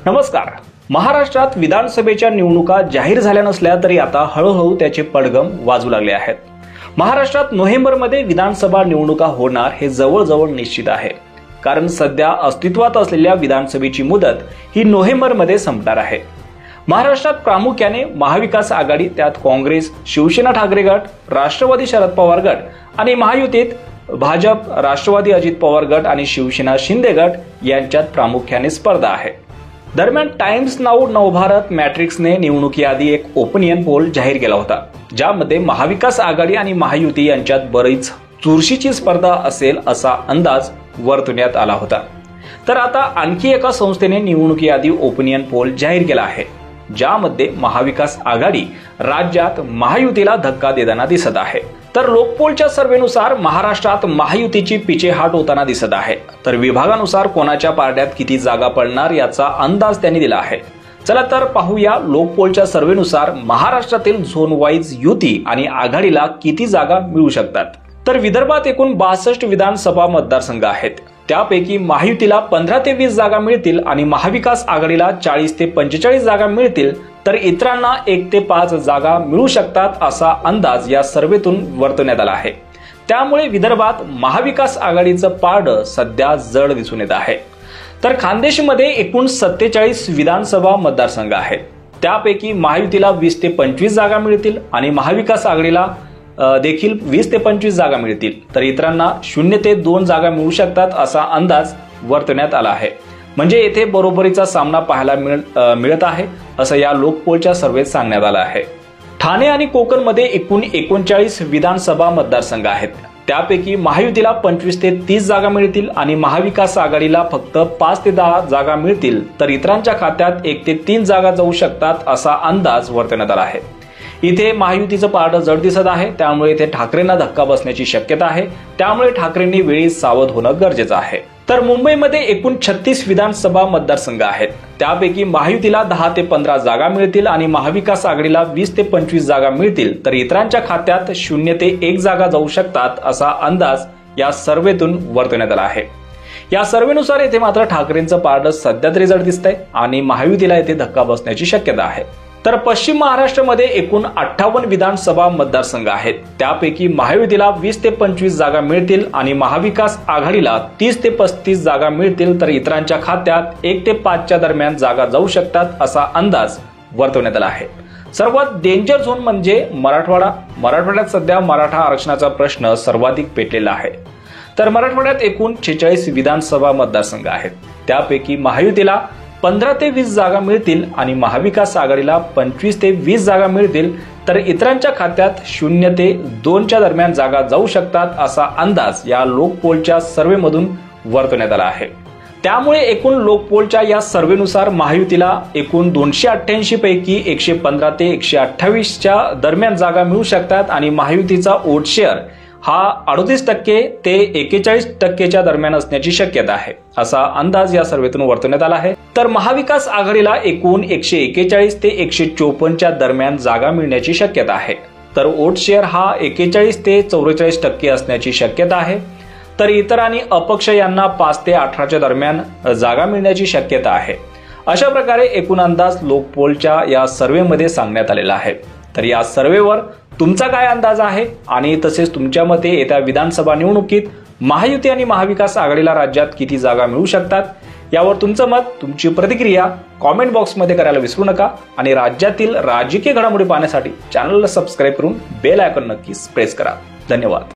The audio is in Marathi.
नमस्कार। महाराष्ट्रात विधानसभेच्या निवडणुका जाहीर झाल्या नसल्या तरी आता हळूहळू त्याचे पडघम वाजू लागले आहेत। महाराष्ट्रात नोव्हेंबरमध्ये विधानसभा निवडणुका होणार हे जवळजवळ निश्चित आहे, कारण सध्या अस्तित्वात असलेल्या विधानसभेची मुदत ही नोव्हेंबरमध्ये संपणार आहे। महाराष्ट्रात प्रामुख्याने महाविकास आघाडी, त्यात काँग्रेस, शिवसेना ठाकरे गट, राष्ट्रवादी शरद पवार गट आणि महायुतीत भाजप, राष्ट्रवादी अजित पवार गट आणि शिवसेना शिंदे गट यांच्यात प्रामुख्याने स्पर्धा आहे। दरम्यान टाइम्स नाऊ नवभारत मॅट्रिक्सने निवडणुकीआधी एक ओपिनियन पोल जाहीर केला होता, ज्यामध्ये महाविकास आघाडी आणि महायुती यांच्यात बरीच चुरशीची स्पर्धा असेल असा अंदाज वर्तवण्यात आला होता। तर आता आणखी एका संस्थेने निवडणुकीआधी ओपिनियन पोल जाहीर केला आहे, ज्यामध्ये महाविकास आघाडी राज्यात महायुतीला धक्का देताना दिसत आहे। तर लोकपोलच्या सर्वेनुसार महाराष्ट्रात महायुतीची पिछेहाट होताना दिसत आहे। तर विभागानुसार कोणाच्या पारड्यात किती जागा पडणार याचा अंदाज त्यांनी दिला आहे। चला तर पाहूया लोकपोलच्या सर्वेनुसार महाराष्ट्रातील झोन वाईज युती आणि आघाडीला किती जागा मिळू शकतात। तर विदर्भात एकूण 62 विधानसभा मतदारसंघ आहेत, त्यापैकी महायुतीला 15 ते 20 जागा मिळतील आणि महाविकास आघाडीला 40 ते 45 जागा मिळतील, तर इतरांना 1 ते 5 जागा मिळू शकतात असा अंदाज या सर्वेतून वर्तवण्यात आला आहे। त्यामुळे विदर्भात महाविकास आघाडीचं पारडं सध्या जड दिसून येत आहे। तर खानदेशमध्ये एकूण 47 विधानसभा मतदारसंघ आहेत, त्यापैकी महायुतीला 20 ते 25 जागा मिळतील आणि महाविकास आघाडीला देखील 20 ते 25 जागा मिळतील, तर इतरांना 0 ते 2 जागा मिळू शकतात असा अंदाज वर्तवण्यात आला आहे। म्हणजे येथे बरोबरीचा सामना पाहायला मिळत आहे असं या लोकपोलच्या सर्वेत सांगण्यात आलं आहे। ठाणे आणि कोकणमध्ये एकूण 39 विधानसभा मतदारसंघ आहेत, त्यापैकी महायुतीला 25 ते 30 जागा मिळतील आणि महाविकास आघाडीला फक्त 5 ते 10 जागा मिळतील, तर इतरांच्या खात्यात 1 ते 3 जागा जाऊ शकतात असा अंदाज वर्तवण्यात आला आहे। इथे महायुतीचं पारडं जड दिसत आहे, त्यामुळे इथे ठाकरेंना धक्का बसण्याची शक्यता आहे, त्यामुळे ठाकरेंनी वेळीच सावध होणं गरजेचं आहे। तर मुंबईमध्ये एकूण 36 विधानसभा मतदारसंघ आहेत, त्यापैकी महायुतीला 10 ते 15 जागा मिळतील आणि महाविकास आघाडीला 20 ते 25 जागा मिळतील, तर इतरांच्या खात्यात 0 ते 1 जागा जाऊ शकतात असा अंदाज या सर्वेतून वर्तवण्यात आला आहे। या सर्वेनुसार येथे मात्र ठाकरेंचं पारडं सध्या तरी जड दिसतंय आणि महायुतीला येथे धक्का बसण्याची शक्यता आहे। तर पश्चिम महाराष्ट्रामध्ये एकूण 58 विधानसभा मतदारसंघ आहेत, त्यापैकी महायुतीला 20 ते 25 जागा मिळतील आणि महाविकास आघाडीला 30 ते 35 जागा मिळतील, तर इतरांच्या खात्यात 1 ते 5च्या दरम्यान जागा जाऊ शकतात असा अंदाज वर्तवण्यात आला आहे। सर्वात डेंजर झोन म्हणजे मराठवाडा। मराठवाड्यात सध्या मराठा आरक्षणाचा प्रश्न सर्वाधिक पेटलेला आहे। तर मराठवाड्यात एकूण 46 विधानसभा मतदारसंघ आहेत, त्यापैकी महायुतीला 15 ते 20 जागा मिळतील आणि महाविकास आघाडीला 25 ते 20 जागा मिळतील, तर इतरांच्या खात्यात 0 ते 2च्या दरम्यान जागा जाऊ शकतात असा अंदाज या लोकपोलच्या सर्वेमधून वर्तवण्यात आला आहे। त्यामुळे एकूण लोकपोलच्या या सर्वेनुसार महायुतीला एकूण 288 पैकी 115 ते 128च्या दरम्यान जागा मिळू शकतात आणि महायुतीचा वोट शेअर हा 38% ते 41%च्या दरम्यान असण्याची शक्यता आहे असा अंदाज या सर्वेतून वर्तवण्यात आला आहे। तर महाविकास आघाडीला एकूण 141 ते 154च्या दरम्यान जागा मिळण्याची शक्यता आहे, तर वोट शेअर हा 41 ते 44% असण्याची शक्यता आहे। तर इतर आणि अपक्ष यांना 5 ते 18च्या दरम्यान जागा मिळण्याची शक्यता आहे। अशा प्रकारे एकूण अंदाज लोकपोलच्या या सर्वेमध्ये सांगण्यात आलेला आहे। तर या सर्वेवर तुमचा काय अंदाज आहे आणि तसेच तुमच्या मते येत्या विधानसभा निवडणुकीत महायुती आणि महाविकास आघाडीला राज्यात किती जागा मिळू शकतात, यावर तुमचं मत, तुमची प्रतिक्रिया कॉमेंट बॉक्समध्ये करायला विसरू नका आणि राज्यातील राजकीय घडामोडी पाहण्यासाठी चॅनलला सबस्क्राईब करून बेल आयकॉन नक्कीच प्रेस करा। धन्यवाद।